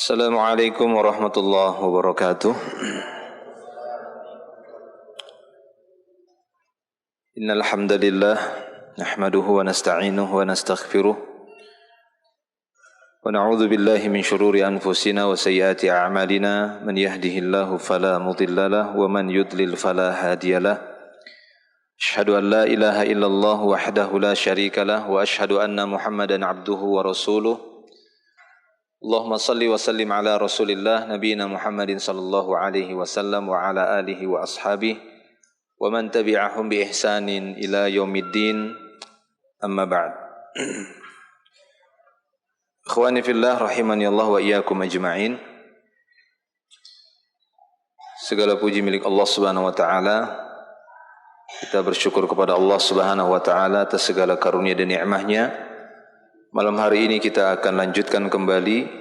Assalamualaikum warahmatullahi wabarakatuh. Innal hamdalillah nahmaduhu wa nasta'inuhu wa nastaghfiruh wa na'udzu billahi min shururi anfusina wa sayyiati a'malina man yahdihillahu fala mudilla lahu wa man yudlil fala hadiyalah. Asyhadu an la ilaha illallah wahdahu la syarika lah wa asyhadu anna Muhammadan abduhu wa rasuluh. Allahumma salli wa sallim ala rasulillah nabiyina Muhammadin sallallahu alaihi wasallam wa ala alihi wa ashabihi wa man tabi'ahum bi ihsanin ila yaumiddin, amma ba'd. Ikhwani fillah rahimani Allah wa iyyakum ajma'in. Segala puji milik Allah Subhanahu wa taala. Kita bersyukur kepada Allah Subhanahu wa taala atas segala karunia dan nikmat-Nya. Malam hari ini kita akan lanjutkan kembali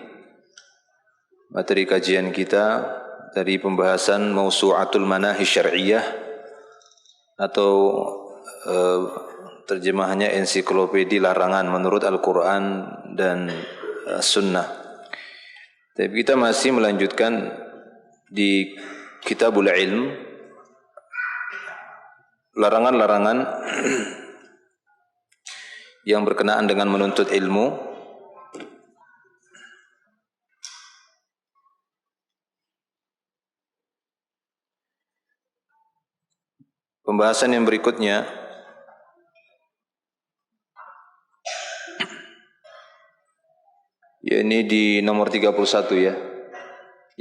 materi kajian kita dari pembahasan Mausu'atul Manahij Syar'iyyah atau terjemahannya ensiklopedi larangan menurut Al-Quran dan Sunnah. Tapi kita masih melanjutkan di Kitabul Ilm, larangan-larangan yang berkenaan dengan menuntut ilmu. Pembahasan yang berikutnya ya, ini di nomor 31 ya.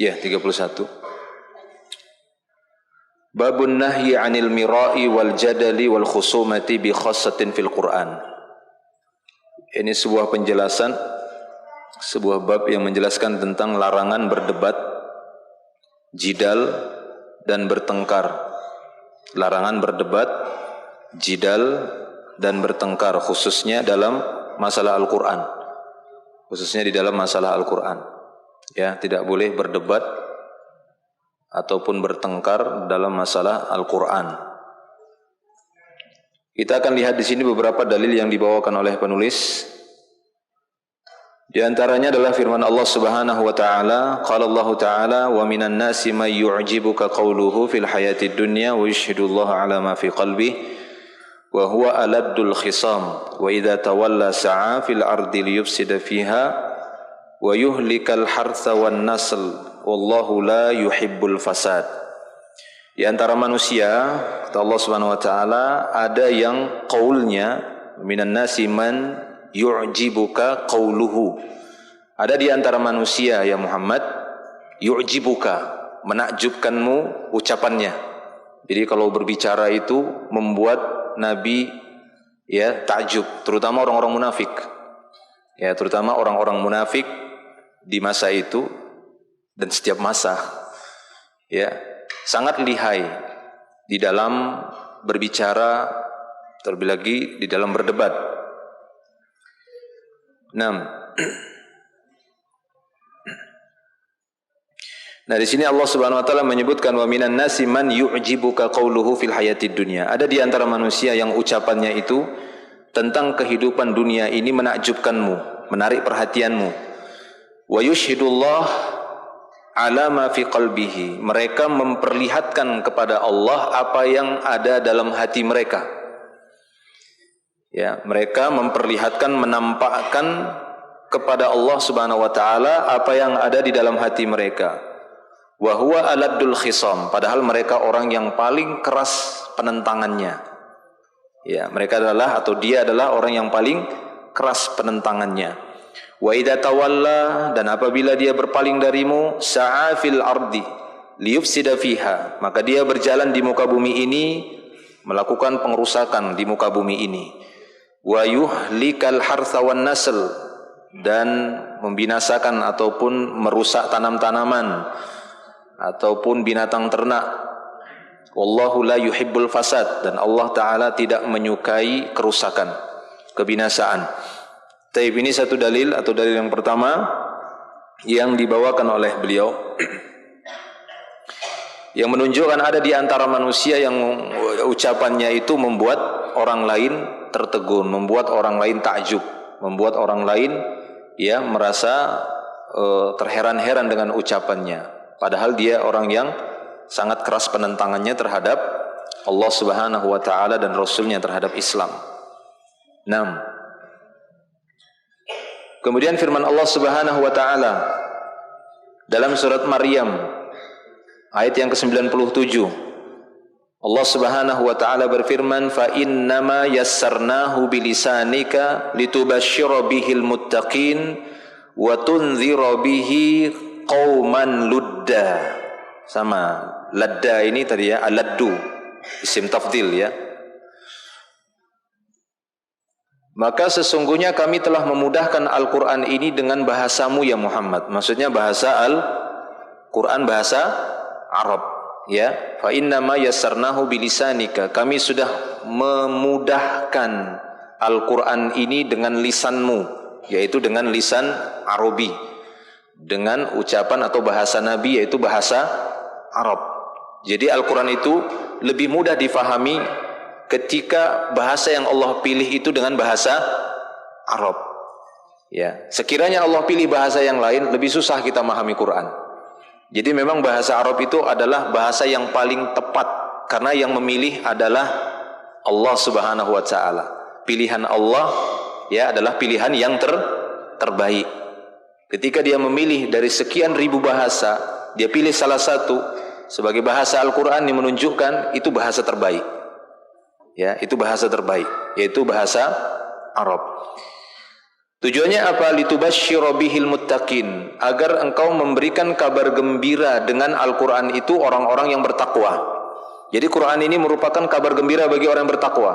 Ya, 31. Babun nahyi 'anil mira'i wal jadali wal khusumati bi khassatin fil Qur'an. Ini sebuah penjelasan, sebuah bab yang menjelaskan tentang larangan berdebat, jidal, dan bertengkar. Larangan berdebat, jidal, dan bertengkar, khususnya dalam masalah Al-Quran. Khususnya di dalam masalah Al-Quran. Ya, tidak boleh berdebat ataupun bertengkar dalam masalah Al-Quran. Kita akan lihat di sini beberapa dalil yang dibawakan oleh penulis. Di antaranya adalah firman Allah Subhanahu wa taala, qala Allah taala wa minan nasi may yu'jibuka qawluhu fil hayatid dunya wa yashhadullaha ala ma fi qalbihi wa huwa aladdul khisam wa idza tawalla sa'a fil ardi liyufsida fiha wa yuhlikal hartha wan nasl wallahu la yuhibbul fasad. Di antara manusia, kata Allah Subhanahu wa taala, ada yang qaulnya, minan nasi man yu'jibuka qauluhu. Ada di antara manusia ya Muhammad, yu'jibuka, menakjubkanmu ucapannya. Jadi kalau berbicara itu membuat Nabi ya takjub, terutama orang-orang munafik. Ya, terutama orang-orang munafik di masa itu dan setiap masa. Ya, sangat lihai di dalam berbicara, terlebih lagi di dalam berdebat. 6. Nah, di sini Allah Subhanahu wa taala menyebutkan wa minan nasi man yu'jibuka qawluhu fil hayatid dunya. Ada di antara manusia yang ucapannya itu tentang kehidupan dunia ini menakjubkanmu, menarik perhatianmu. Wa yushhidullah ala ma fi qalbihi. Mereka memperlihatkan kepada Allah apa yang ada dalam hati mereka. Ya, mereka memperlihatkan, menampakkan kepada Allah Subhanahu wa taala apa yang ada di dalam hati mereka. Wa huwa aladdul khisam, padahal mereka orang yang paling keras penentangannya. Ya, mereka adalah atau dia adalah orang yang paling keras penentangannya. Wa idza tawalla, dan apabila dia berpaling darimu, sa'a fil ardi liyufsida fiha, maka dia berjalan di muka bumi ini melakukan pengrusakan di muka bumi ini. Wa yuhlikal hartha wan nasl, dan membinasakan ataupun merusak tanam-tanaman ataupun binatang ternak. Wallahu la yuhibbul fasad, dan Allah taala tidak menyukai kerusakan, kebinasaan. Taib, ini satu dalil atau dalil yang pertama yang dibawakan oleh beliau yang menunjukkan ada di antara manusia yang ucapannya itu membuat orang lain tertegun, membuat orang lain takjub, membuat orang lain ya merasa terheran-heran dengan ucapannya, padahal dia orang yang sangat keras penentangannya terhadap Allah Subhanahu wa taala dan Rasulnya, terhadap Islam. 6. Kemudian firman Allah Subhanahu wa taala dalam surat Maryam ayat yang ke-97, Allah Subhanahu wa taala berfirman, fa innama yassarnahu bilisanika litubashshira bihil muttaqin wa tunzira bihi qauman ludda. Sama, ladda ini tadi ya, aladdu, isim tafdil ya. Maka sesungguhnya kami telah memudahkan Al-Quran ini dengan bahasamu ya Muhammad. Maksudnya bahasa Al-Quran, bahasa Arab ya. Fa innama yassarnahu bilisanika, kami sudah memudahkan Al-Quran ini dengan lisanmu, yaitu dengan lisan Arabi, dengan ucapan atau bahasa Nabi, yaitu bahasa Arab. Jadi Al-Quran itu lebih mudah difahami ketika bahasa yang Allah pilih itu dengan bahasa Arab. Ya, sekiranya Allah pilih bahasa yang lain, lebih susah kita memahami Quran. Jadi memang bahasa Arab itu adalah bahasa yang paling tepat, karena yang memilih adalah Allah Subhanahu wa taala. Pilihan Allah ya adalah pilihan yang terbaik. Ketika dia memilih dari sekian ribu bahasa, dia pilih salah satu sebagai bahasa Al-Quran yang menunjukkan itu bahasa terbaik. Ya, itu bahasa terbaik, yaitu bahasa Arab. Tujuannya apa? Litubashshira bihil muttaqin, agar engkau memberikan kabar gembira dengan Al-Quran itu orang-orang yang bertakwa. Jadi Quran ini merupakan kabar gembira bagi orang yang bertakwa.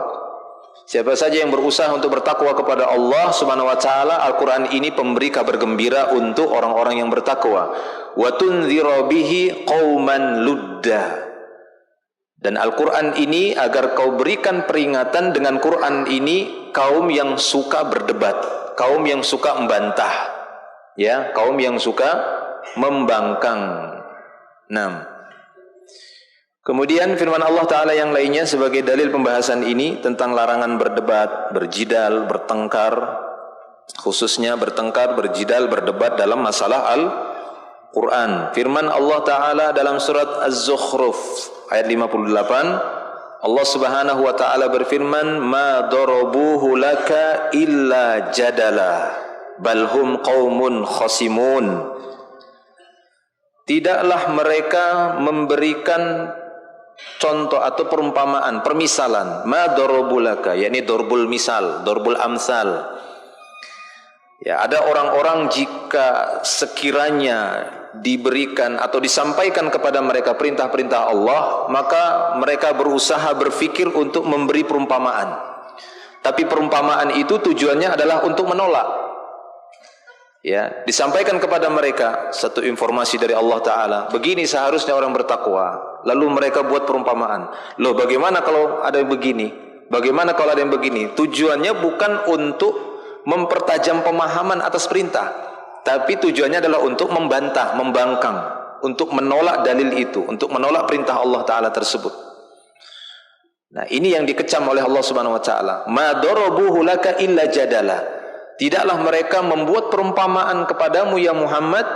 Siapa saja yang berusaha untuk bertakwa kepada Allah Subhanahu wa taala, Al-Quran ini pemberi kabar gembira untuk orang-orang yang bertakwa. Wa tunzira bihi qauman ludda. Dan Al-Quran ini agar kau berikan peringatan dengan Quran ini kaum yang suka berdebat, kaum yang suka membantah, ya, kaum yang suka membangkang. 6. Kemudian firman Allah Ta'ala yang lainnya sebagai dalil pembahasan ini tentang larangan berdebat, berjidal, bertengkar, khususnya bertengkar, berjidal, berdebat dalam masalah Al-Quran. Firman Allah Ta'ala dalam surat Az-Zukhruf ayat 58, Allah Subhanahu wa taala berfirman, ma darabuhu laka illa jadala bal hum qaumun khasimun. Tidaklah mereka memberikan contoh atau perumpamaan, permisalan, ma darabu laka, yakni dorbul misal, dorbul amsal. Ya, ada orang-orang jika sekiranya diberikan atau disampaikan kepada mereka perintah-perintah Allah, maka mereka berusaha berfikir untuk memberi perumpamaan. Tapi perumpamaan itu tujuannya adalah untuk menolak. Ya, disampaikan kepada mereka satu informasi dari Allah Ta'ala, begini seharusnya orang bertakwa. Lalu mereka buat perumpamaan. Loh, bagaimana kalau ada yang begini? Bagaimana kalau ada yang begini? Tujuannya bukan untuk mempertajam pemahaman atas perintah, tapi tujuannya adalah untuk membantah, membangkang, untuk menolak dalil itu, untuk menolak perintah Allah Ta'ala tersebut. Nah, ini yang dikecam oleh Allah Subhanahu wa taala. Ma darabuhu laka illa jadala. Tidaklah mereka membuat perumpamaan kepadamu ya Muhammad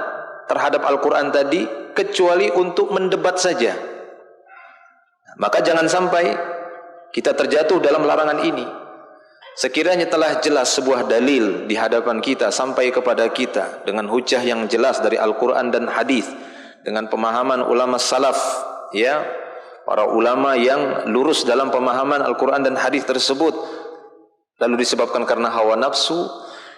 terhadap Al-Quran tadi kecuali untuk mendebat saja. Maka jangan sampai kita terjatuh dalam larangan ini. Sekiranya telah jelas sebuah dalil di hadapan kita sampai kepada kita dengan hujah yang jelas dari Al-Quran dan hadis, dengan pemahaman ulama salaf, ya, para ulama yang lurus dalam pemahaman Al-Quran dan hadis tersebut, lalu disebabkan karena hawa nafsu,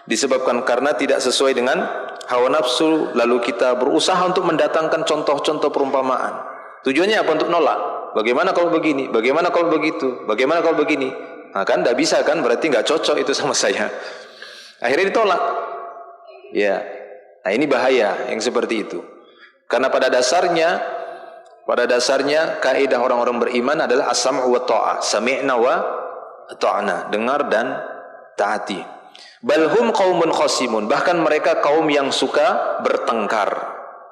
disebabkan karena tidak sesuai dengan hawa nafsu, lalu kita berusaha untuk mendatangkan contoh-contoh perumpamaan. Tujuannya apa? Untuk nolak. Bagaimana kalau begini? Bagaimana kalau begitu? Bagaimana kalau begini? Nah, kan tidak bisa kan, berarti nggak cocok itu sama saya. Akhirnya ditolak. Ya, nah ini bahaya yang seperti itu. Karena pada dasarnya kaidah orang-orang beriman adalah as-sam'u wa ta'ah, sami'na wa ta'na, dengar dan taati. Balhum qaumun khasimun, bahkan mereka kaum yang suka bertengkar.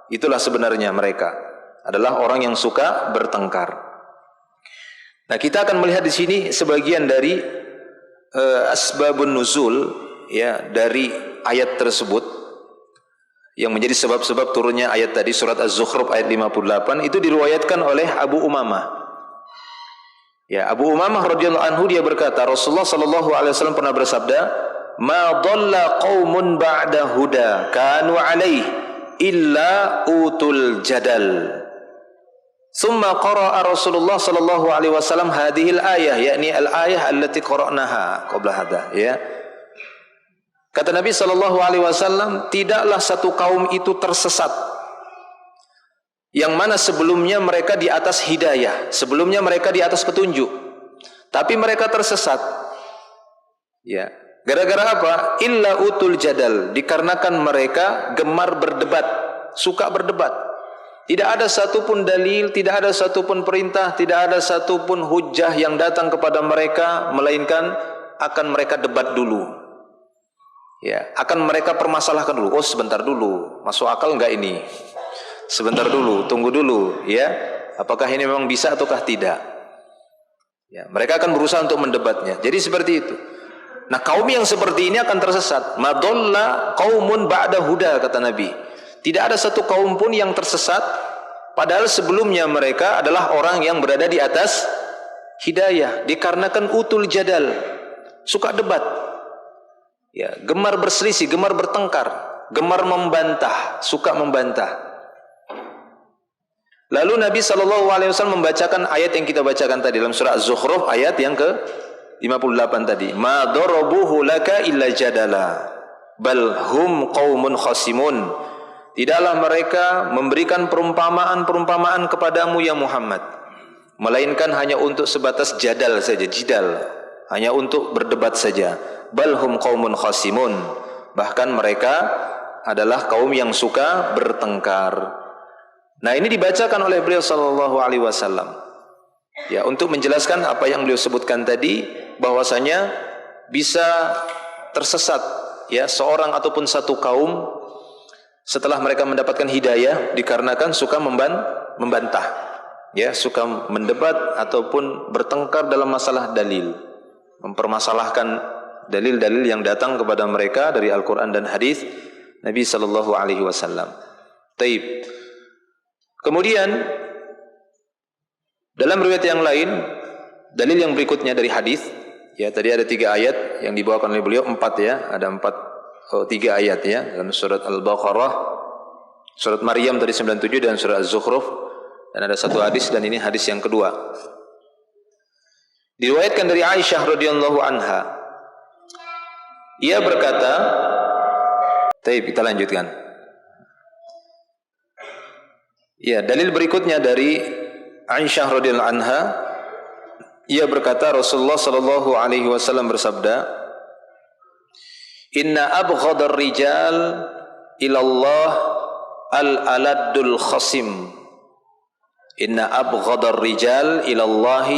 Itulah sebenarnya mereka adalah orang yang suka bertengkar. Nah, kita akan melihat di sini sebagian dari asbabun nuzul, ya, dari ayat tersebut, yang menjadi sebab-sebab turunnya ayat tadi surat Az-Zukhruf ayat 58 itu diriwayatkan oleh Abu Umamah. Ya, Abu Umamah radhiyallahu anhu dia berkata, Rasulullah sallallahu alaihi wasallam pernah bersabda, "Ma dhalla qaumun ba'da huda kanu alaihi illa utul jadal." Thumma qara'a Rasulullah sallallahu alaihi wasallam hadhil ayah, yakni al-ayah allati qara'naha qabla hadha, ya. Kata Nabi sallallahu alaihi wasallam, tidaklah satu kaum itu tersesat yang mana sebelumnya mereka di atas hidayah, sebelumnya mereka di atas petunjuk, tapi mereka tersesat. Ya, gara-gara apa? Illa utul jadal, dikarenakan mereka gemar berdebat, suka berdebat. Tidak ada satupun dalil, tidak ada satupun perintah, tidak ada satupun hujjah yang datang kepada mereka, melainkan akan mereka debat dulu. Ya, akan mereka permasalahkan dulu. Oh, sebentar dulu, masuk akal enggak ini? Sebentar dulu, tunggu dulu, ya. Apakah ini memang bisa ataukah tidak? Ya, mereka akan berusaha untuk mendebatnya. Jadi seperti itu. Nah, kaum yang seperti ini akan tersesat. Madalla qaumun ba'da huda, kata Nabi. Tidak ada satu kaum pun yang tersesat, padahal sebelumnya mereka adalah orang yang berada di atas hidayah, dikarenakan utul jadal, suka debat. Ya, gemar berselisih, gemar bertengkar, gemar membantah, suka membantah. Lalu Nabi SAW membacakan ayat yang kita bacakan tadi dalam surah Az-Zukhruf ayat yang ke-58 tadi. Ma darabuhu laka illa jadala bal hum qaumun khasimun. Tidaklah mereka memberikan perumpamaan-perumpamaan kepadamu ya Muhammad, melainkan hanya untuk sebatas jadal saja, jidal, hanya untuk berdebat saja. Bal hum qaumun khasimun. Bahkan mereka adalah kaum yang suka bertengkar. Nah, ini dibacakan oleh beliau sallallahu alaihi wasallam. Ya, untuk menjelaskan apa yang beliau sebutkan tadi, bahwasanya bisa tersesat ya seorang ataupun satu kaum setelah mereka mendapatkan hidayah dikarenakan suka membantah. Ya, suka mendebat ataupun bertengkar dalam masalah dalil, mempermasalahkan dalil-dalil yang datang kepada mereka dari Al-Qur'an dan hadis Nabi sallallahu alaihi wasallam. Taib. Kemudian dalam riwayat yang lain, dalil yang berikutnya dari hadis, ya tadi ada 3 ayat yang dibawakan oleh beliau, 4 ya, ada 3 ayat ya, dalam surat Al-Baqarah, surat Maryam tadi 97 dan surat Az-Zukhruf, dan ada 1 hadis dan ini hadis yang kedua. Diriwayatkan dari Aisyah radhiyallahu anha. Ia berkata, kita lanjutkan. Ya, dalil berikutnya dari Aisyah radhiyallahu anha, ia berkata Rasulullah sallallahu alaihi wasallam bersabda, "Inna abghadar rijal ila Allah al-aladdul khasim." Inna abghadar rijal ila Allah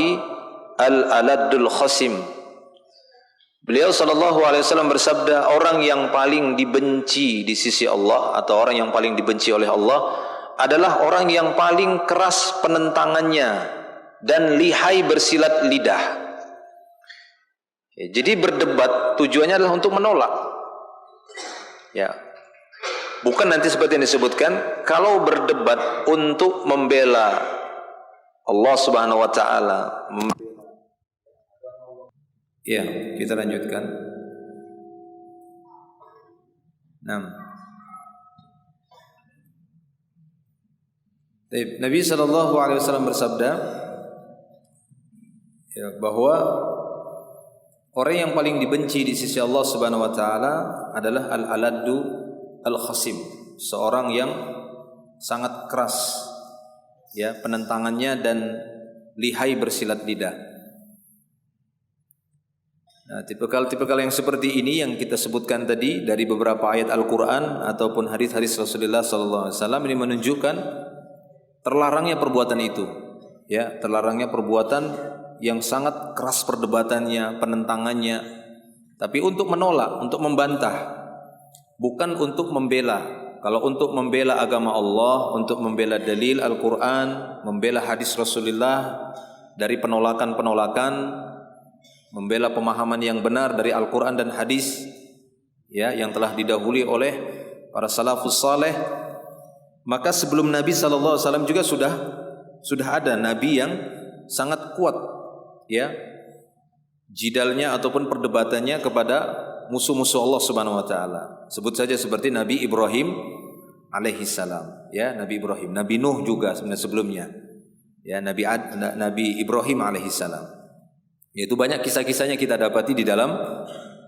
al-aladdul khasim. Beliau sallallahu alaihi wasallam bersabda, orang yang paling dibenci di sisi Allah atau orang yang paling dibenci oleh Allah adalah orang yang paling keras penentangannya dan lihai bersilat lidah. Ya, jadi berdebat tujuannya adalah untuk menolak. Ya, bukan nanti seperti yang disebutkan, kalau berdebat untuk membela Allah Subhanahu wa taala. Ya, kita lanjutkan. 6. Nabi SAW bersabda ya, bahwa orang yang paling dibenci di sisi Allah Subhanahu wa taala adalah al-aladdu al-khasim, seorang yang sangat keras ya penentangannya dan lihai bersilat lidah. Nah, tipikal yang seperti ini yang kita sebutkan tadi dari beberapa ayat Al-Qur'an ataupun hadis-hadis Rasulullah sallallahu alaihi wasallam ini menunjukkan terlarangnya perbuatan itu, ya, terlarangnya perbuatan yang sangat keras perdebatannya, penentangannya, tapi untuk menolak, untuk membantah, bukan untuk membela. Kalau untuk membela agama Allah, untuk membela dalil Al-Quran, membela hadis Rasulullah dari penolakan-penolakan, membela pemahaman yang benar dari Al-Quran dan hadis, ya, yang telah didahului oleh para salafus saleh, maka sebelum Nabi sallallahu alaihi wasallam juga sudah ada nabi yang sangat kuat ya jidalnya ataupun perdebatannya kepada musuh-musuh Allah Subhanahu wa taala. Sebut saja seperti Nabi Ibrahim alaihi salam, ya, Nabi Ibrahim, Nabi Nuh juga sebenarnya sebelumnya. Ya, Nabi Ibrahim alaihi salam. Yaitu banyak kisah-kisahnya kita dapati di dalam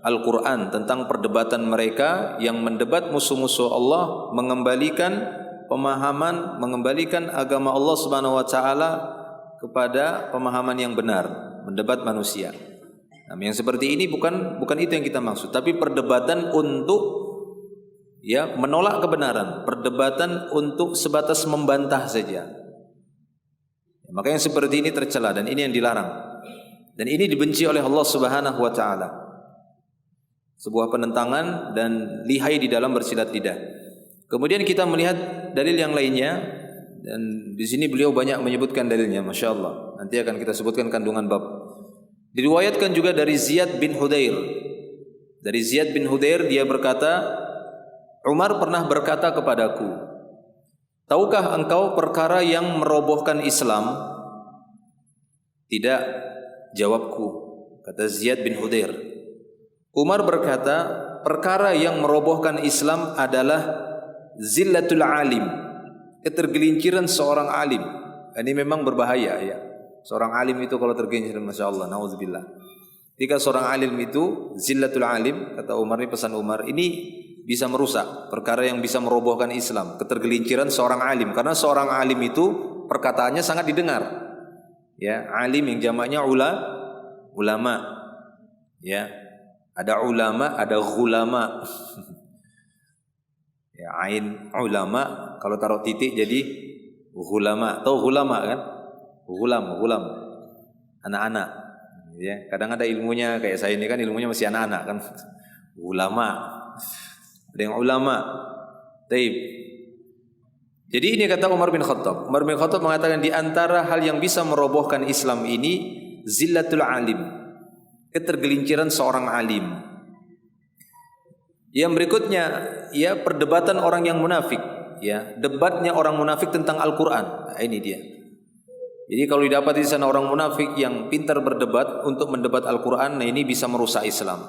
Al-Qur'an tentang perdebatan mereka yang mendebat musuh-musuh Allah, mengembalikan pemahaman, mengembalikan agama Allah Subhanahu wa taala kepada pemahaman yang benar, mendebat manusia. Nah, yang seperti ini bukan itu yang kita maksud, tapi perdebatan untuk ya menolak kebenaran, perdebatan untuk sebatas membantah saja. Maka yang seperti ini tercela dan ini yang dilarang. Dan ini dibenci oleh Allah Subhanahu wa taala. Sebuah penentangan dan lihai di dalam bersilat lidah. Kemudian kita melihat dalil yang lainnya, dan di sini beliau banyak menyebutkan dalilnya, Masya Allah. Nanti akan kita sebutkan kandungan bab. Diriwayatkan juga dari Ziyad bin Hudair. Dari Ziyad bin Hudair dia berkata, Umar pernah berkata kepadaku, tahukah engkau perkara yang merobohkan Islam? Tidak, jawabku, kata Ziyad bin Hudair. Umar berkata, perkara yang merobohkan Islam adalah zillatul alim, ketergelinciran seorang alim. Ini memang berbahaya ya. Seorang alim itu kalau tergelincir, Masya Allah, na'udzubillah. Jika seorang alim itu zillatul alim, kata Umar, ini pesan Umar, ini bisa merusak, perkara yang bisa merobohkan Islam, ketergelinciran seorang alim. Karena seorang alim itu perkataannya sangat didengar. Ya, alim yang jamaknya ulama. Ya, ada ulama, ada ghulama. Ya, ain ulama, kalau taruh titik jadi ghulama. Tahu ghulama kan? Ghulam, anak-anak. Ya, kadang ada ilmunya kayak saya ini kan ilmunya masih anak-anak kan. Ulama. Ada yang ulama. Taib. Jadi ini kata Umar bin Khattab. Umar bin Khattab mengatakan di antara hal yang bisa merobohkan Islam ini zillatul alim, ketergelinciran seorang alim. Yang berikutnya ya perdebatan orang yang munafik, ya, debatnya orang munafik tentang Al-Qur'an. Nah, ini dia. Jadi kalau didapati di sana orang munafik yang pintar berdebat untuk mendebat Al-Qur'an, nah ini bisa merusak Islam.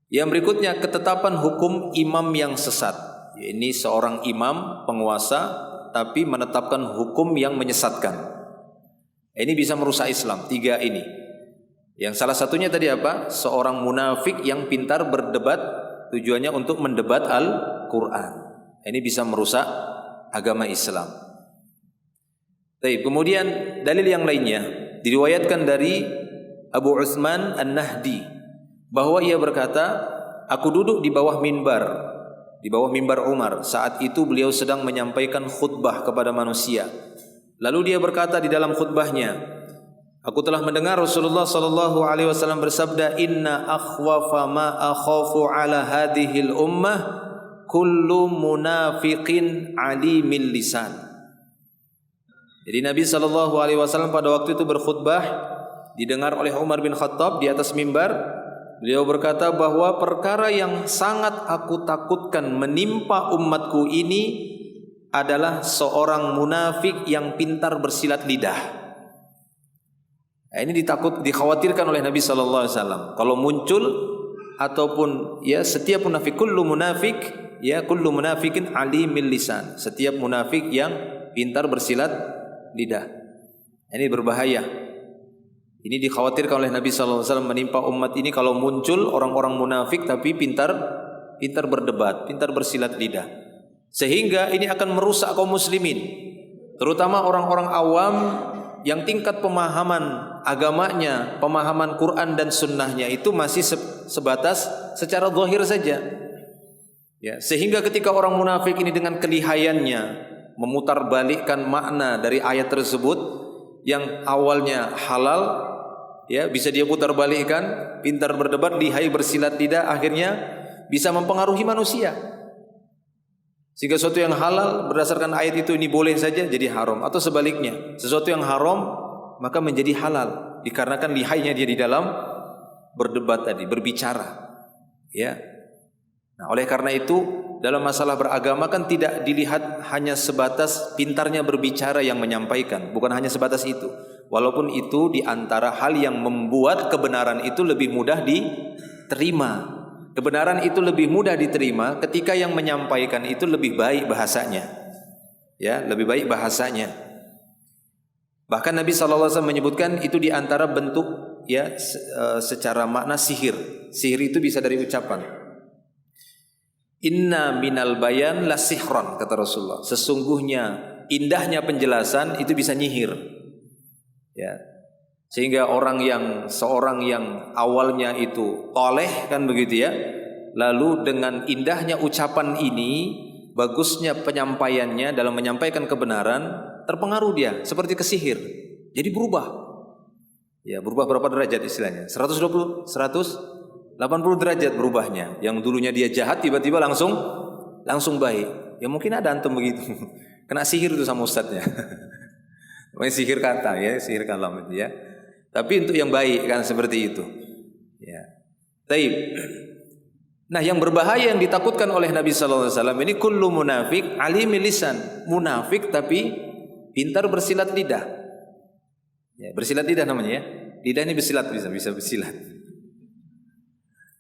Yang berikutnya ketetapan hukum imam yang sesat. Ini seorang imam penguasa tapi menetapkan hukum yang menyesatkan. Ini bisa merusak Islam. Tiga ini. Yang salah satunya tadi apa? Seorang munafik yang pintar berdebat tujuannya untuk mendebat Al-Qur'an. Ini bisa merusak agama Islam. Baik, kemudian dalil yang lainnya diriwayatkan dari Abu Utsman An-Nahdi bahwa ia berkata, aku duduk di bawah mimbar Umar. Saat itu beliau sedang menyampaikan khutbah kepada manusia. Lalu dia berkata di dalam khutbahnya, aku telah mendengar Rasulullah sallallahu alaihi wasallam bersabda, inna akhwafa ma akhafu ala hadhil ummah kullu munafiqin alimil lisan. Jadi Nabi sallallahu alaihi wasallam pada waktu itu berkhutbah, didengar oleh Umar bin Khattab di atas mimbar. Beliau berkata bahwa perkara yang sangat aku takutkan menimpa umatku ini adalah seorang munafik yang pintar bersilat lidah. Nah, ini dikhawatirkan oleh Nabi sallallahu alaihi wasallam. Kalau muncul ataupun ya setiap munafik, kullu munafikin alimil lisan. Setiap munafik yang pintar bersilat lidah. Ini berbahaya. Ini dikhawatirkan oleh Nabi sallallahu alaihi wasallam menimpa umat ini kalau muncul orang-orang munafik tapi pintar berdebat, pintar bersilat lidah. Sehingga ini akan merusak kaum muslimin, terutama orang-orang awam yang tingkat pemahaman agamanya, pemahaman Quran dan sunnahnya itu masih sebatas secara zahir saja. Ya, sehingga ketika orang munafik ini dengan kelihayannya memutarbalikkan makna dari ayat tersebut yang awalnya halal, ya bisa dia putarbalikkan, pintar berdebat, lihai bersilat lidah, akhirnya bisa mempengaruhi manusia. Sehingga sesuatu yang halal berdasarkan ayat itu ini boleh saja jadi haram, atau sebaliknya, sesuatu yang haram maka menjadi halal dikarenakan lihainya dia di dalam berdebat tadi, berbicara. Ya. Nah, oleh karena itu dalam masalah beragama kan tidak dilihat hanya sebatas pintarnya berbicara yang menyampaikan, bukan hanya sebatas itu. Walaupun itu di antara hal yang membuat kebenaran itu lebih mudah diterima. Kebenaran itu lebih mudah diterima ketika yang menyampaikan itu lebih baik bahasanya. Ya, lebih baik bahasanya. Bahkan Nabi SAW menyebutkan itu di antara bentuk ya secara makna sihir. Sihir itu bisa dari ucapan. Inna minal bayan la sihran, kata Rasulullah. Sesungguhnya indahnya penjelasan itu bisa nyihir. Ya. Sehingga seorang yang awalnya itu toleh kan begitu ya. Lalu dengan indahnya ucapan ini, bagusnya penyampaiannya dalam menyampaikan kebenaran, terpengaruh dia seperti kesihir. Jadi berubah. Ya, berubah berapa derajat istilahnya? 180 derajat berubahnya. Yang dulunya dia jahat tiba-tiba langsung baik. Ya mungkin ada antum begitu. Kena sihir itu sama ustadznya. Sihir kata ya, sihir kalam itu ya. Tapi untuk yang baik kan seperti itu. Ya. Taib. Nah, yang berbahaya yang ditakutkan oleh Nabi sallallahu alaihi wasallam ini kullu munafik alimil lisan. Munafik tapi pintar bersilat lidah. Ya, bersilat lidah namanya ya. Lidah ini bersilat bisa bersilat.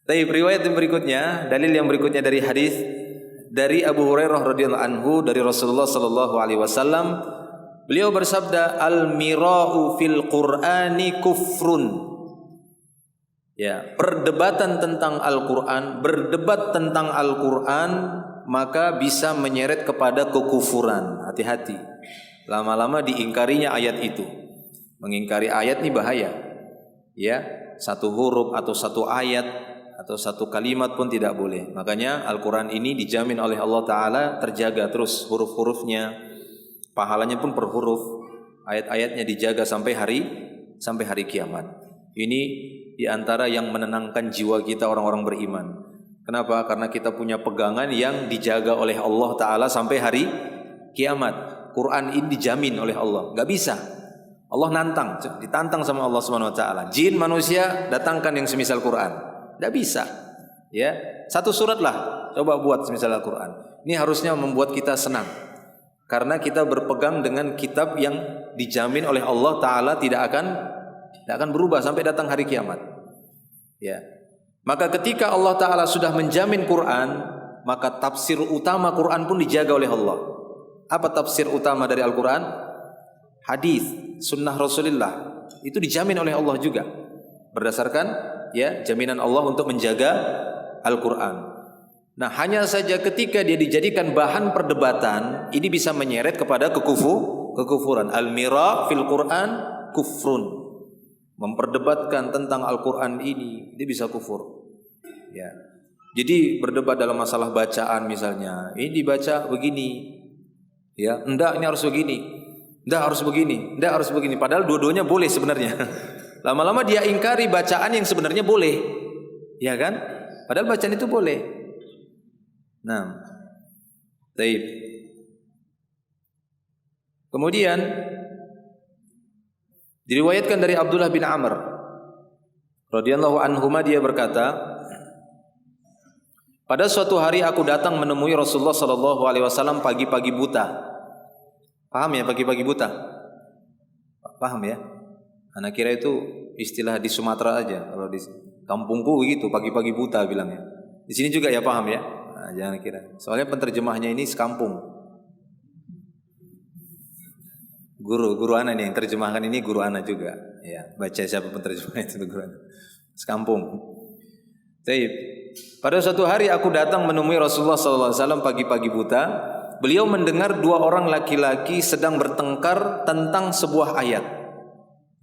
Taib, riwayat yang berikutnya, dalil yang berikutnya dari hadis dari Abu Hurairah radhiyallahu anhu dari Rasulullah sallallahu alaihi wasallam, beliau bersabda, al-mira'u fil Qur'ani kufrun. Ya, perdebatan tentang Al-Qur'an, berdebat tentang Al-Qur'an maka bisa menyeret kepada kekufuran. Hati-hati. Lama-lama diingkarinya ayat itu. Mengingkari ayat ini bahaya. Ya, satu huruf atau satu ayat atau satu kalimat pun tidak boleh. Makanya Al-Quran ini dijamin oleh Allah Ta'ala terjaga terus huruf-hurufnya, pahalanya pun per huruf, ayat-ayatnya dijaga sampai hari kiamat. Ini diantara yang menenangkan jiwa kita orang-orang beriman. Kenapa? Karena kita punya pegangan yang dijaga oleh Allah Ta'ala sampai hari kiamat. Quran ini dijamin oleh Allah, gak bisa. Allah ditantang sama Allah Subhanahu Wa Ta'ala. Jin, manusia, datangkan yang semisal Quran. Tidak bisa, ya. Satu surat lah, coba buat semisal Al-Quran. Ini harusnya membuat kita senang, karena kita berpegang dengan kitab yang dijamin oleh Allah Taala tidak akan berubah sampai datang hari kiamat. Ya, maka ketika Allah Taala sudah menjamin Quran, maka tafsir utama Quran pun dijaga oleh Allah. Apa tafsir utama dari Al-Quran? Hadis, sunnah Rasulullah itu dijamin oleh Allah juga, berdasarkan ya jaminan Allah untuk menjaga Al-Quran. Nah, hanya saja ketika dia dijadikan bahan perdebatan, ini bisa menyeret kepada kekufuran. Al-mira fil Quran kufrun. Memperdebatkan tentang Al-Quran ini, dia bisa kufur. Ya. Jadi berdebat dalam masalah bacaan misalnya, ini dibaca begini, ya, enggak ini harus begini, enggak harus begini, enggak harus begini. Padahal dua-duanya boleh sebenarnya. Lama-lama dia ingkari bacaan yang sebenarnya boleh, ya kan? Padahal bacaan itu boleh. Nah, baik. Kemudian diriwayatkan dari Abdullah bin Amr radhiyallahu anhuma, dia berkata, pada suatu hari aku datang menemui Rasulullah sallallahu alaihi wasallam pagi-pagi buta. Paham ya pagi-pagi buta? Paham ya? Anak kira itu istilah di Sumatera aja. Kalau di kampungku begitu, pagi-pagi buta bilangnya. Di sini juga ya paham ya? Nah, jangan kira. Soalnya penterjemahnya ini sekampung. Guru anak nih yang terjemahkan ini guru anak juga. Ya, baca siapa penterjemahnya itu guru anak. Sekampung. Baik. Pada suatu hari aku datang menemui Rasulullah SAW pagi-pagi buta. Beliau mendengar dua orang laki-laki sedang bertengkar tentang sebuah ayat.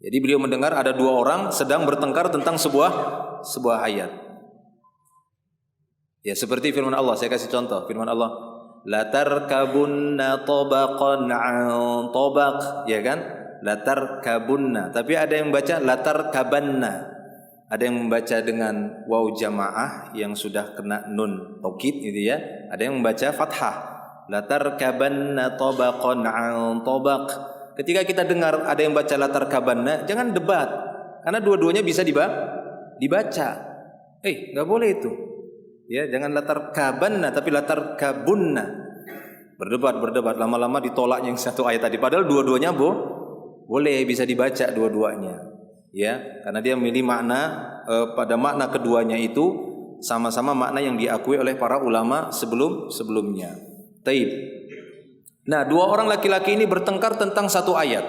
Jadi beliau mendengar ada dua orang sedang bertengkar tentang sebuah ayat. Ya, seperti firman Allah, saya kasih contoh. Firman Allah, la tarkabunna tabaqan an tabaq, ya kan? La tarkabunna. Tapi ada yang baca la tarkabanna. Ada yang membaca dengan waw jamaah yang sudah kena nun taukid gitu ya. Ada yang membaca fathah. La tarkabanna tabaqan an tabaq. Ketika kita dengar ada yang baca latar kabanna, jangan debat, karena dua-duanya bisa dibaca. Nggak boleh itu. Ya, jangan latar kabanna tapi latar kabunna. Berdebat lama-lama ditolaknya yang satu ayat tadi. Padahal dua-duanya boleh bisa dibaca dua-duanya. Ya, karena dia memilih makna pada makna keduanya itu sama-sama makna yang diakui oleh para ulama sebelumnya. Taib. Nah, dua orang laki-laki ini bertengkar tentang satu ayat.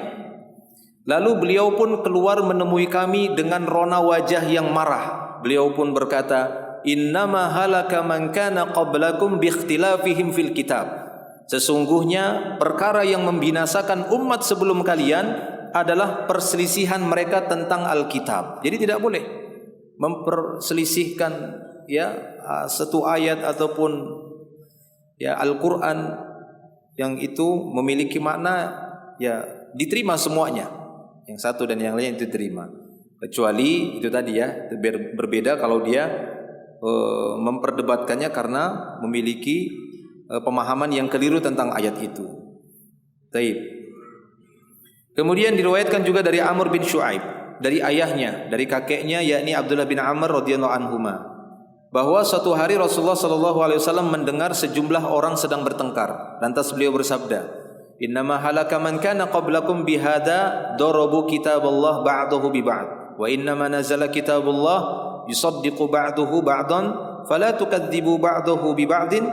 Lalu beliau pun keluar menemui kami dengan rona wajah yang marah. Beliau pun berkata, "Innama halaka man kana qablakum bi ikhtilafihim fil kitab." Sesungguhnya perkara yang membinasakan umat sebelum kalian adalah perselisihan mereka tentang Alkitab. Jadi tidak boleh memperselisihkan satu ayat ataupun Al-Qur'an yang itu memiliki makna diterima semuanya. Yang satu dan yang lain itu diterima. Kecuali itu tadi berbeda kalau dia memperdebatkannya karena memiliki pemahaman yang keliru tentang ayat itu. Taib. Kemudian diriwayatkan juga dari Amr bin Shu'aib, dari ayahnya, dari kakeknya yakni Abdullah bin Amr radhiyallahu anhuma, bahwa suatu hari Rasulullah sallallahu alaihi wasallam mendengar sejumlah orang sedang bertengkar. Lantas beliau bersabda, "Innama halaka man kana qablakum bihada darabu kitaballah ba'dahu bi ba'd, wa innama nazala kitabullah yusaddiqu ba'dahu ba'dan, fala tukadzibu ba'dahu bi ba'din,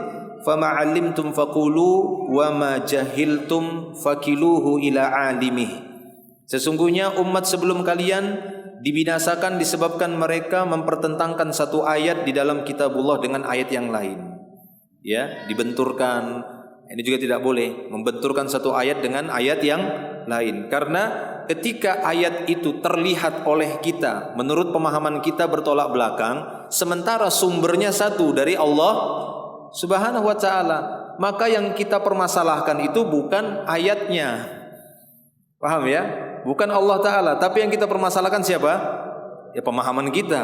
fama 'allimtum faqulu wa ma jahiltum fakiluhu ila 'alimih." Sesungguhnya umat sebelum kalian dibinasakan disebabkan mereka mempertentangkan satu ayat di dalam kitabullah dengan ayat yang lain. Ya, dibenturkan. Ini juga tidak boleh membenturkan satu ayat dengan ayat yang lain. Karena ketika ayat itu terlihat oleh kita, menurut pemahaman kita bertolak belakang, sementara sumbernya satu dari Allah Subhanahu wa ta'ala, maka yang kita permasalahkan itu bukan ayatnya. Paham ya? Bukan Allah Ta'ala, tapi yang kita permasalahkan siapa? Ya pemahaman kita.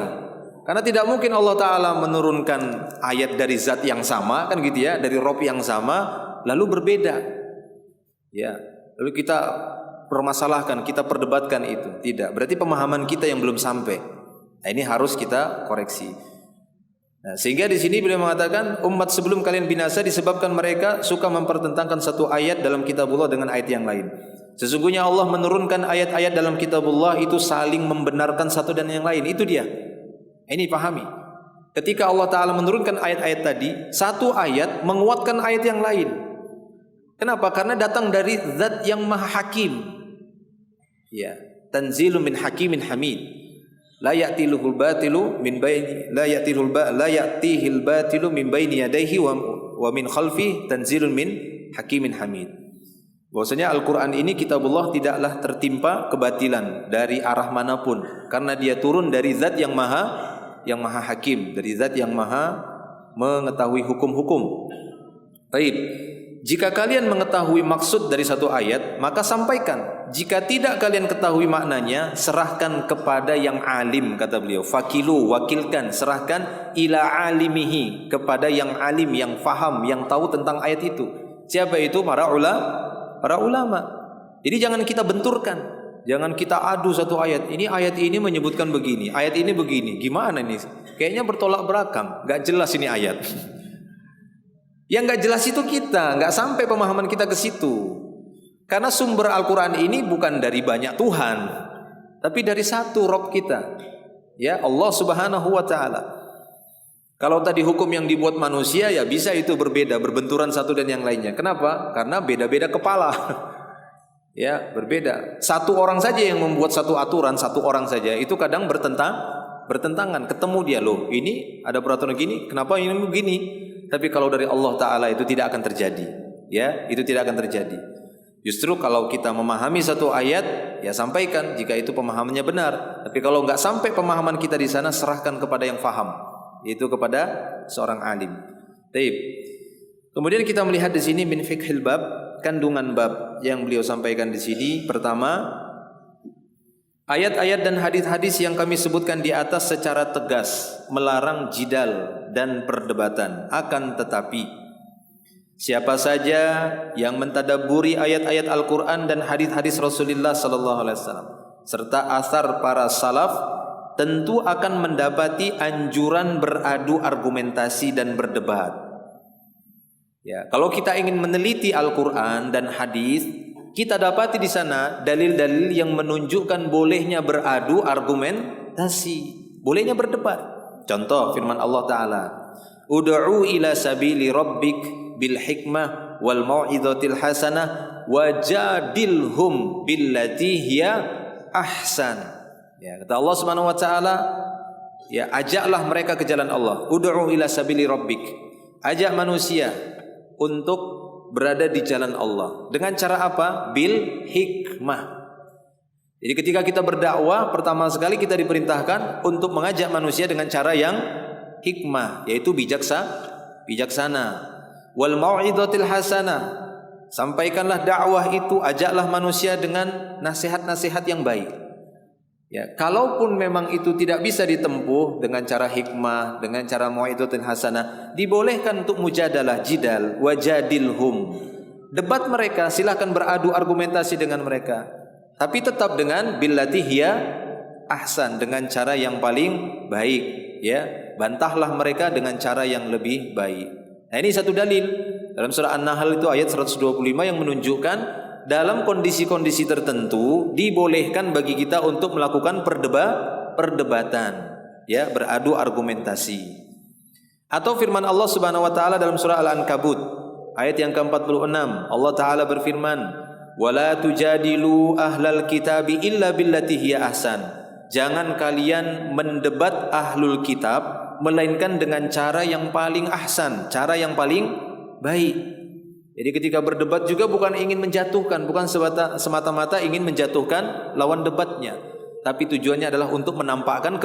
Karena tidak mungkin Allah Ta'ala menurunkan ayat dari zat yang sama, kan gitu ya, dari Rob yang sama, lalu berbeda. Ya, lalu kita permasalahkan, kita perdebatkan itu. Tidak, berarti pemahaman kita yang belum sampai. Nah, ini harus kita koreksi. Nah, sehingga di sini beliau mengatakan umat sebelum kalian binasa disebabkan mereka suka mempertentangkan satu ayat dalam kitabullah dengan ayat yang lain. Sesungguhnya Allah menurunkan ayat-ayat dalam kitabullah itu saling membenarkan satu dan yang lain. Itu dia. Ini pahami. Ketika Allah Ta'ala menurunkan ayat-ayat tadi, satu ayat menguatkan ayat yang lain. Kenapa? Karena datang dari zat yang maha hakim. Ya, tanzilun min hakimin hamid. La ya'tihil batilu min baini yadayhi wa min khalfi tanzilun min hakimin hamid. Bahwasanya Al-Quran ini kitabullah tidaklah tertimpa kebatilan dari arah manapun, karena dia turun dari zat yang maha hakim, dari zat yang maha mengetahui hukum-hukum. Baik, jika kalian mengetahui maksud dari satu ayat, maka sampaikan. Jika tidak kalian ketahui maknanya, serahkan kepada yang alim, kata beliau. Fakilu, wakilkan, serahkan ila alimihi, kepada yang alim, yang faham, yang tahu tentang ayat itu. Siapa itu? Para ulama. Jadi jangan kita benturkan, jangan kita adu satu ayat. Ini ayat ini menyebutkan begini, ayat ini begini. Gimana nih? Kayaknya bertolak belakang, nggak jelas ini ayat. Yang nggak jelas itu kita, nggak sampai pemahaman kita ke situ. Karena sumber Al-Quran ini bukan dari banyak Tuhan, tapi dari satu Rob kita, ya Allah Subhanahu wa ta'ala. Kalau tadi hukum yang dibuat manusia, ya bisa itu berbeda, berbenturan satu dan yang lainnya. Kenapa? Karena beda-beda kepala. Ya, berbeda. Satu orang saja yang membuat satu aturan, satu orang saja, itu kadang bertentangan. Ketemu dia, loh, ini ada peraturan gini, kenapa ini begini? Tapi kalau dari Allah Ta'ala itu tidak akan terjadi. Ya, itu tidak akan terjadi. Justru kalau kita memahami satu ayat, ya sampaikan jika itu pemahamannya benar. Tapi kalau nggak sampai pemahaman kita di sana, serahkan kepada yang faham, yaitu kepada seorang alim. Baik. Kemudian kita melihat di sini min fiqhil bab, kandungan bab yang beliau sampaikan di sini. Pertama, ayat-ayat dan hadis-hadis yang kami sebutkan di atas secara tegas melarang jidal dan perdebatan. Akan tetapi, siapa saja yang mentadabburi ayat-ayat Al-Quran dan hadis-hadis Rasulullah sallallahu alaihi wasallam serta asar para salaf tentu akan mendapati anjuran beradu argumentasi dan berdebat. Ya, kalau kita ingin meneliti Al-Qur'an dan hadis, kita dapati di sana dalil-dalil yang menunjukkan bolehnya beradu argumentasi, bolehnya berdebat. Contoh firman Allah Ta'ala, Ud'u ila sabili rabbik bil hikmah wal mau'izatil hasanah wajadilhum billati hiya ahsan. Ya, kata Allah Subhanahu wa taala, ya, ajaklah mereka ke jalan Allah. Ud'u ila sabili rabbik. Ajak manusia untuk berada di jalan Allah. Dengan cara apa? Bil hikmah. Jadi ketika kita berdakwah, pertama sekali kita diperintahkan untuk mengajak manusia dengan cara yang hikmah, yaitu bijaksana. Wal mau'izatil hasanah, sampaikanlah dakwah itu, ajaklah manusia dengan nasihat-nasihat yang baik. Ya, kalaupun memang itu tidak bisa ditempuh dengan cara hikmah, dengan cara mau'izatil hasanah, dibolehkan untuk mujadalah, jidal, wajadilhum. Debat mereka, silahkan beradu argumentasi dengan mereka, tapi tetap dengan billati hiya ahsan, dengan cara yang paling baik, ya. Bantahlah mereka dengan cara yang lebih baik. Nah, ini satu dalil dalam surah An-Nahl itu ayat 125 yang menunjukkan dalam kondisi-kondisi tertentu dibolehkan bagi kita untuk melakukan perdebatan, ya, beradu argumentasi. Atau firman Allah Subhanahu wa taala dalam surah Al-Ankabut ayat yang ke-46, Allah Taala berfirman, "Wala tujadilu ahlal kitabi illa billati hiya ahsan." Jangan kalian mendebat ahlul kitab melainkan dengan cara yang paling ahsan, cara yang paling baik. Jadi ketika berdebat juga bukan ingin menjatuhkan, bukan semata-mata ingin menjatuhkan lawan debatnya, tapi tujuannya adalah untuk menampakkan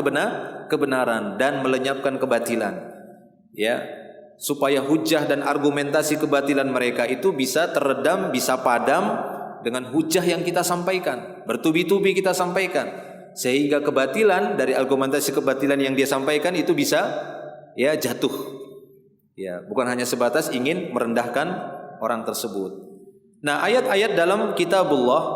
kebenaran dan melenyapkan kebatilan, ya, supaya hujah dan argumentasi kebatilan mereka itu bisa teredam, bisa padam dengan hujah yang kita sampaikan, bertubi-tubi kita sampaikan, sehingga kebatilan dari argumentasi kebatilan yang dia sampaikan itu bisa, ya, jatuh. Ya, bukan hanya sebatas ingin merendahkan orang tersebut. Nah, ayat-ayat dalam kitabullah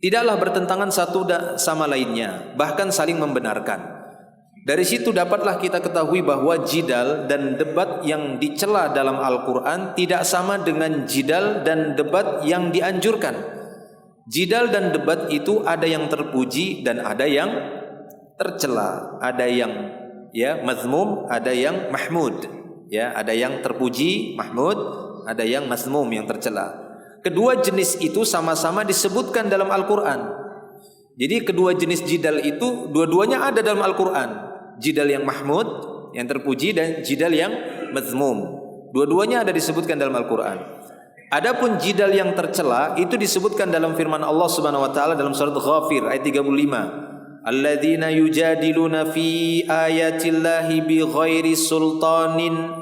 tidaklah bertentangan satu sama lainnya, bahkan saling membenarkan. Dari situ dapatlah kita ketahui bahwa jidal dan debat yang dicela dalam Al-Quran tidak sama dengan jidal dan debat yang dianjurkan. Jidal dan debat itu ada yang terpuji dan ada yang tercela, ada yang, ya, mazmum, ada yang mahmud, ya, ada yang terpuji mahmud, ada yang mazmum yang tercela. Kedua jenis itu sama-sama disebutkan dalam Al-Quran. Jadi kedua jenis jidal itu dua-duanya ada dalam Al-Quran. Jidal yang mahmud, yang terpuji, dan jidal yang mazmum, dua-duanya ada disebutkan dalam Al-Quran. Adapun jidal yang tercela itu disebutkan dalam firman Allah Subhanahu wa taala dalam surat Ghafir ayat 35. Alladzina yujadiluna fi ayatillahi bighairi sultanin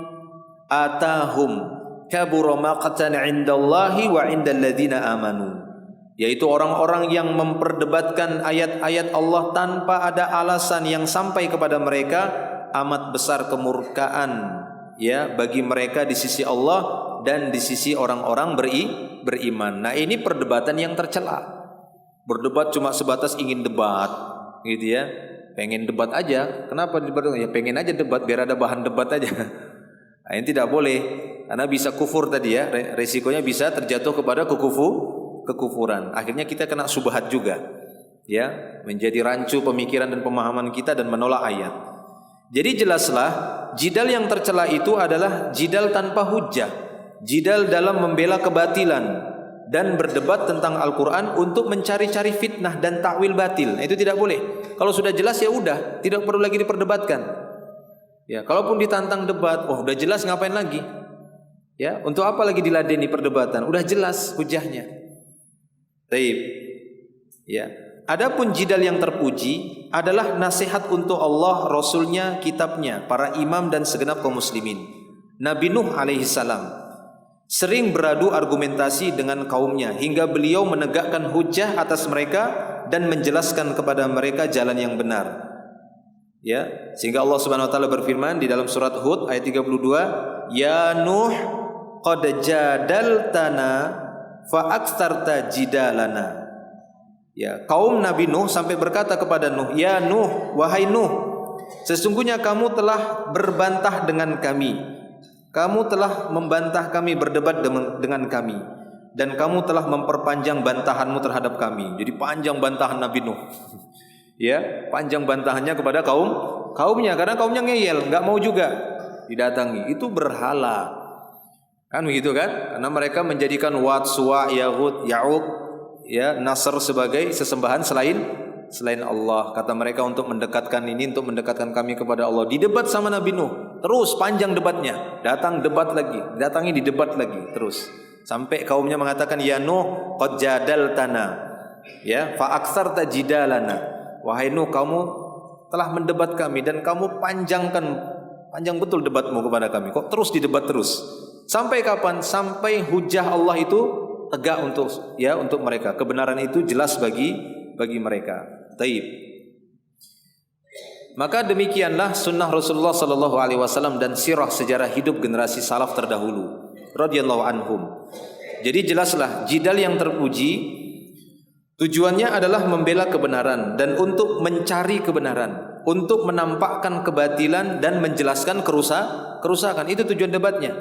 atahum kabura maqtan 'indallahi wa 'indal ladzina amanu. Yaitu orang-orang yang memperdebatkan ayat-ayat Allah tanpa ada alasan yang sampai kepada mereka, amat besar kemurkaan, ya, bagi mereka di sisi Allah dan di sisi orang-orang beriman. Nah, ini perdebatan yang tercela. Berdebat cuma sebatas ingin debat, gitu ya. Pengen debat aja. Kenapa debat? Ya pengen aja debat biar ada bahan debat aja. Nah, ini tidak boleh karena bisa kufur tadi, ya. Resikonya bisa terjatuh kepada kekufuran. Akhirnya kita kena subhat juga, ya, menjadi rancu pemikiran dan pemahaman kita dan menolak ayat. Jadi jelaslah jidal yang tercela itu adalah jidal tanpa hujjah. Jidal dalam membela kebatilan dan berdebat tentang Al-Quran untuk mencari-cari fitnah dan takwil batil. Nah, itu tidak boleh. Kalau sudah jelas ya udah, tidak perlu lagi diperdebatkan. Ya, kalaupun ditantang debat, oh udah jelas ngapain lagi? Ya, untuk apa lagi diladeni perdebatan? Udah jelas hujahnya. Baik. Ya. Adapun jidal yang terpuji adalah nasihat untuk Allah, Rasulnya, kitabnya, para imam dan segenap kaum muslimin. Nabi Nuh alaihissalam sering beradu argumentasi dengan kaumnya hingga beliau menegakkan hujah atas mereka dan menjelaskan kepada mereka jalan yang benar. Ya, sehingga Allah Subhanahu wa taala berfirman di dalam surat Hud ayat 32, "Ya Nuh, qad jadaltana fa aktsarta jidalana." Ya, kaum Nabi Nuh sampai berkata kepada Nuh, "Ya Nuh, wahai Nuh, sesungguhnya kamu telah berbantah dengan kami. Kamu telah membantah kami, berdebat dengan kami, dan kamu telah memperpanjang bantahanmu terhadap kami." Jadi panjang bantahan Nabi Nuh. Ya, panjang bantahannya kepada kaumnya karena kaumnya ngeyel, enggak mau juga didatangi. Itu berhala. Kan begitu kan? Karena mereka menjadikan Wat, Suwa, Yahud, Ya'uq, ya, Nasr sebagai sesembahan selain Allah. Kata mereka untuk mendekatkan kami kepada Allah. Didebat sama Nabi Nuh, terus panjang debatnya, datangi didebat lagi terus, sampai kaumnya mengatakan, "Ya Nuh, qad jadaltana, ya, fa aktsarta jidalana." Wahai Nuh, kamu telah mendebat kami dan kamu panjang betul debatmu kepada kami. Kok terus didebat terus? Sampai kapan? Sampai hujah Allah itu tegak untuk mereka. Kebenaran itu jelas bagi mereka. Taib. Maka demikianlah sunnah Rasulullah sallallahu alaihi wasallam dan sirah sejarah hidup generasi salaf terdahulu radhiyallahu anhum. Jadi jelaslah jidal yang terpuji tujuannya adalah membela kebenaran dan untuk mencari kebenaran, untuk menampakkan kebatilan dan menjelaskan kerusakan. Itu tujuan debatnya.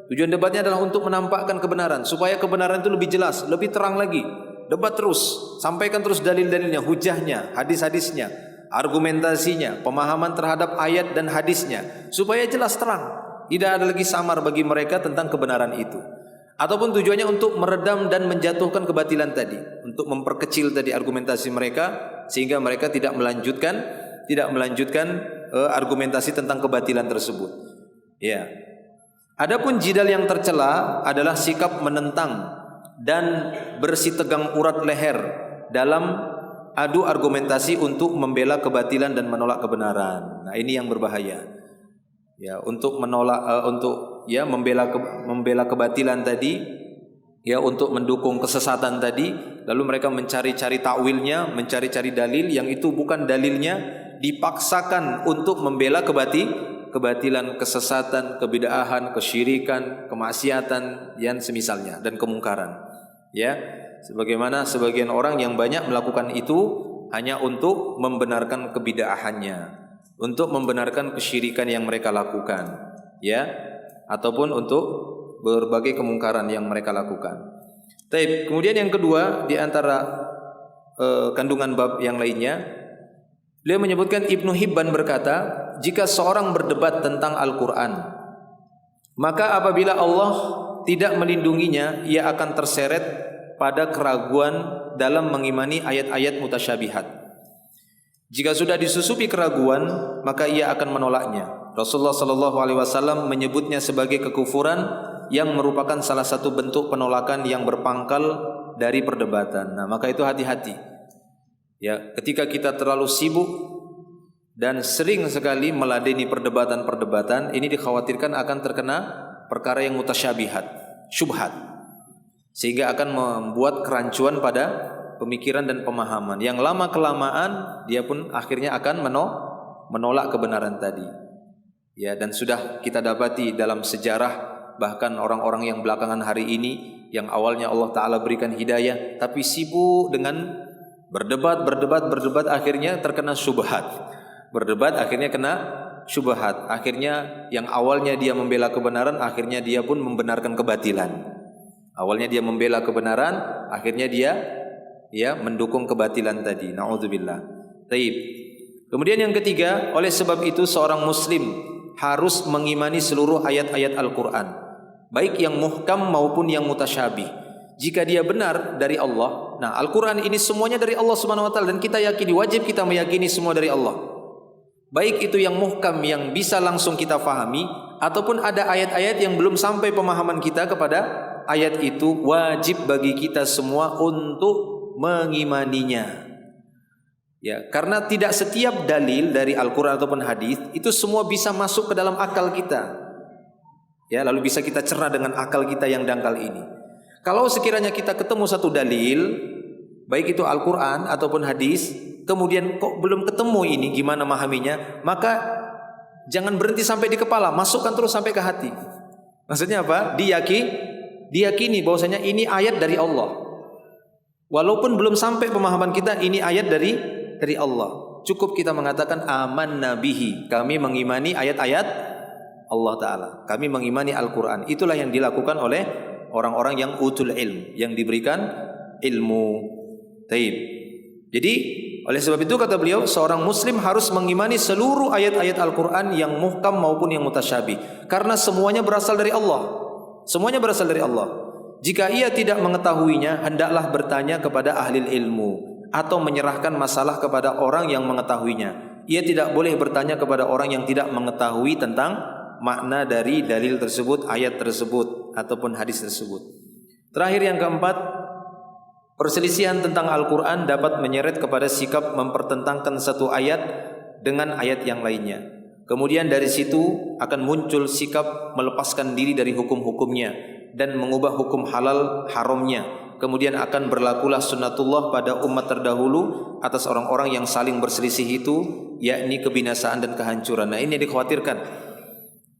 Tujuan debatnya adalah untuk menampakkan kebenaran, supaya kebenaran itu lebih jelas, lebih terang lagi. Debat terus, sampaikan terus dalil-dalilnya, hujahnya, hadis-hadisnya, argumentasinya, pemahaman terhadap ayat dan hadisnya, supaya jelas terang. Tidak ada lagi samar bagi mereka tentang kebenaran itu. Ataupun tujuannya untuk meredam dan menjatuhkan kebatilan tadi, untuk memperkecil tadi argumentasi mereka, sehingga mereka tidak melanjutkan argumentasi tentang kebatilan tersebut. Ya. Adapun jidal yang tercela adalah sikap menentang dan bersitegang urat leher dalam adu argumentasi untuk membela kebatilan dan menolak kebenaran. Nah, ini yang berbahaya. Ya, untuk membela kebatilan tadi, ya, untuk mendukung kesesatan tadi, lalu mereka mencari-cari takwilnya, mencari-cari dalil yang itu bukan dalilnya, dipaksakan untuk membela kebatilan, kesesatan, kebid'ahan, kesyirikan, kemaksiatan yang semisalnya dan kemungkaran. Ya, sebagaimana sebagian orang yang banyak melakukan itu hanya untuk membenarkan kebid'ahannya, untuk membenarkan kesyirikan yang mereka lakukan, ya, ataupun untuk berbagai kemungkaran yang mereka lakukan. Taib. Kemudian yang kedua di antara kandungan bab yang lainnya, beliau menyebutkan, Ibnu Hibban berkata, jika seorang berdebat tentang Al-Quran, maka apabila Allah tidak melindunginya, ia akan terseret pada keraguan dalam mengimani ayat-ayat mutasyabihat. Jika sudah disusupi keraguan, maka ia akan menolaknya. Rasulullah SAW menyebutnya sebagai kekufuran yang merupakan salah satu bentuk penolakan yang berpangkal dari perdebatan. Nah, maka itu hati-hati. Ya, ketika kita terlalu sibuk dan sering sekali meladeni perdebatan-perdebatan, ini dikhawatirkan akan terkena perkara yang mutasyabihat, syubhat, sehingga akan membuat kerancuan pada pemikiran dan pemahaman yang lama kelamaan dia pun akhirnya akan menolak kebenaran tadi. Ya, dan sudah kita dapati dalam sejarah, bahkan orang-orang yang belakangan hari ini yang awalnya Allah Ta'ala berikan hidayah, tapi sibuk dengan berdebat, akhirnya terkena syubhat. Berdebat akhirnya kena syubhat. Akhirnya yang awalnya dia membela kebenaran, akhirnya dia pun membenarkan kebatilan. Awalnya dia membela kebenaran, akhirnya dia mendukung kebatilan tadi. Na'udzubillah. Taib. Kemudian yang ketiga, oleh sebab itu seorang muslim harus mengimani seluruh ayat-ayat Al-Quran, baik yang muhkam maupun yang mutasyabih. Jika dia benar dari Allah, nah Al-Quran ini semuanya dari Allah Subhanahu Wa Taala, dan kita yakini, wajib kita meyakini semua dari Allah. Baik itu yang muhkam yang bisa langsung kita fahami, ataupun ada ayat-ayat yang belum sampai pemahaman kita kepada ayat itu, wajib bagi kita semua untuk mengimaninya. Ya, karena tidak setiap dalil dari Al-Quran ataupun hadis itu semua bisa masuk ke dalam akal kita. Ya, lalu bisa kita cerna dengan akal kita yang dangkal ini. Kalau sekiranya kita ketemu satu dalil, baik itu Al-Quran ataupun hadis, kemudian kok belum ketemu ini gimana memahaminya, maka jangan berhenti sampai di kepala, masukkan terus sampai ke hati. Maksudnya apa? Diyakini bahwasanya ini ayat dari Allah. Walaupun belum sampai pemahaman kita ini ayat dari Allah, cukup kita mengatakan amanna bihi, kami mengimani ayat-ayat Allah Ta'ala, kami mengimani Al-Quran. Itulah yang dilakukan oleh orang-orang yang utul ilm, yang diberikan ilmu. Taib. Jadi oleh sebab itu kata beliau, seorang muslim harus mengimani seluruh ayat-ayat Al-Quran yang muhkam maupun yang mutasyabih, karena semuanya berasal dari Allah. Semuanya berasal dari Allah. Jika ia tidak mengetahuinya, hendaklah bertanya kepada ahli ilmu atau menyerahkan masalah kepada orang yang mengetahuinya. Ia tidak boleh bertanya kepada orang yang tidak mengetahui tentang makna dari dalil tersebut, ayat tersebut ataupun hadis tersebut. Terakhir yang keempat, perselisihan tentang Al-Quran dapat menyeret kepada sikap mempertentangkan satu ayat dengan ayat yang lainnya. Kemudian dari situ akan muncul sikap melepaskan diri dari hukum-hukumnya dan mengubah hukum halal haramnya. Kemudian akan berlakulah sunnatullah pada umat terdahulu atas orang-orang yang saling berselisih itu, yakni kebinasaan dan kehancuran. Nah, ini dikhawatirkan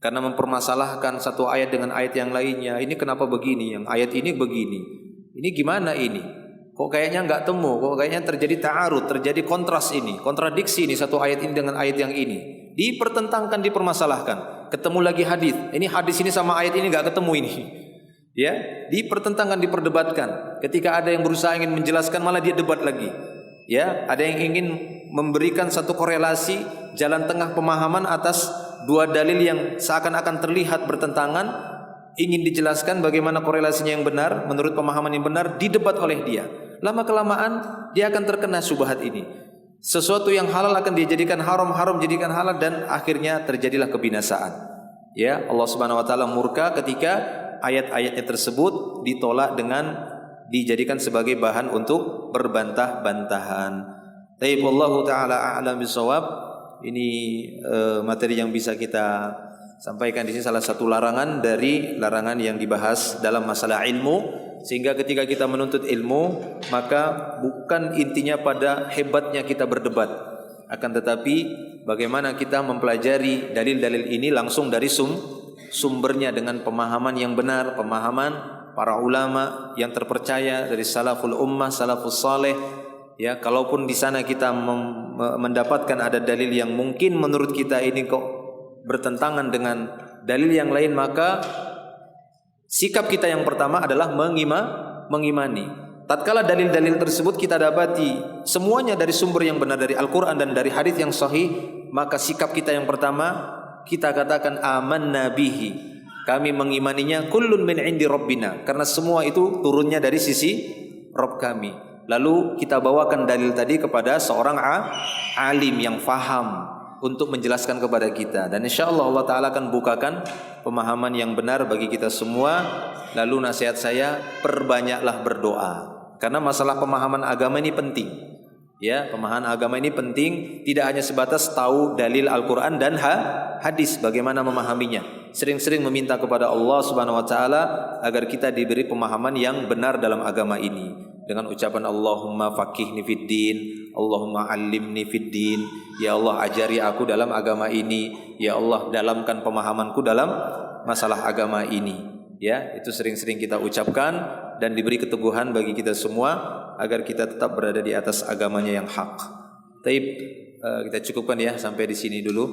karena mempermasalahkan satu ayat dengan ayat yang lainnya. Ini kenapa begini? Yang ayat ini begini. Ini gimana ini? Kok kayaknya nggak temu? Kok kayaknya terjadi ta'arud, terjadi kontras ini, kontradiksi ini satu ayat ini dengan ayat yang ini. Dipertentangkan, dipermasalahkan. Ketemu lagi hadis. Ini hadis ini sama ayat ini nggak ketemu ini. Ya, dipertentangkan, diperdebatkan. Ketika ada yang berusaha ingin menjelaskan, malah dia debat lagi. Ya, ada yang ingin memberikan satu korelasi jalan tengah pemahaman atas dua dalil yang seakan-akan terlihat bertentangan, ingin dijelaskan bagaimana korelasinya yang benar menurut pemahaman yang benar, didebat oleh dia. Lama kelamaan dia akan terkena syubhat ini. Sesuatu yang halal akan dia jadikan haram, haram jadikan halal, dan akhirnya terjadilah kebinasaan. Ya, Allah Subhanahu wa taala murka ketika ayat-ayatnya tersebut ditolak dengan dijadikan sebagai bahan untuk berbantah-bantahan. Taib, wallahu taala a'lam bishawab. Ini materi yang bisa kita sampaikan di sini, salah satu larangan dari larangan yang dibahas dalam masalah ilmu. Sehingga ketika kita menuntut ilmu, maka bukan intinya pada hebatnya kita berdebat, akan tetapi bagaimana kita mempelajari dalil-dalil ini langsung dari sumbernya dengan pemahaman yang benar, pemahaman para ulama yang terpercaya dari salaful ummah, salafus saleh. Ya, kalaupun di sana kita mendapatkan ada dalil yang mungkin menurut kita ini kok bertentangan dengan dalil yang lain, maka sikap kita yang pertama adalah mengimani. Tatkala dalil-dalil tersebut kita dapati semuanya dari sumber yang benar, dari Al-Quran dan dari hadis yang sahih, maka sikap kita yang pertama, kita katakan amanna bihi, kami mengimaninya, kullun min indi rabbina, karena semua itu turunnya dari sisi Rabb kami. Lalu kita bawakan dalil tadi kepada seorang alim yang faham untuk menjelaskan kepada kita, dan insyaallah Allah Ta'ala akan bukakan pemahaman yang benar bagi kita semua. Lalu nasihat saya, perbanyaklah berdoa, karena masalah pemahaman agama ini penting. Ya, pemahaman agama ini penting, tidak hanya sebatas tahu dalil Al-Quran dan hadis, bagaimana memahaminya. Sering-sering meminta kepada Allah Subhanahu wa taala agar kita diberi pemahaman yang benar dalam agama ini. Dengan ucapan Allahumma faqihni fid din, Allahumma allimni fid din. Ya Allah, ajari aku dalam agama ini. Ya Allah, dalamkan pemahamanku dalam masalah agama ini. Ya, itu sering-sering kita ucapkan dan diberi keteguhan bagi kita semua agar kita tetap berada di atas agamanya yang hak. Taib, kita cukupkan ya sampai di sini dulu,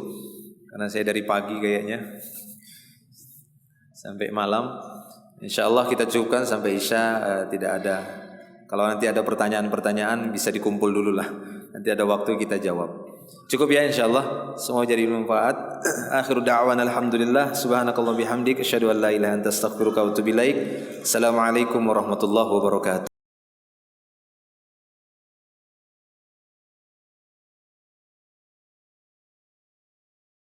karena saya dari pagi kayaknya sampai malam. Insyaallah kita cukupkan sampai Isya, tidak ada. Kalau nanti ada pertanyaan-pertanyaan bisa dikumpul dulu lah. Nanti ada waktu kita jawab. Cukup ya insyaallah. Semua jadi bermanfaat. Akhiru da'wana alhamdulillah. Subhanakallah bihamdik. Asyhadu an la ilaha illa anta astaghfiruka wa atubu ilaik. Assalamualaikum warahmatullahi wabarakatuh.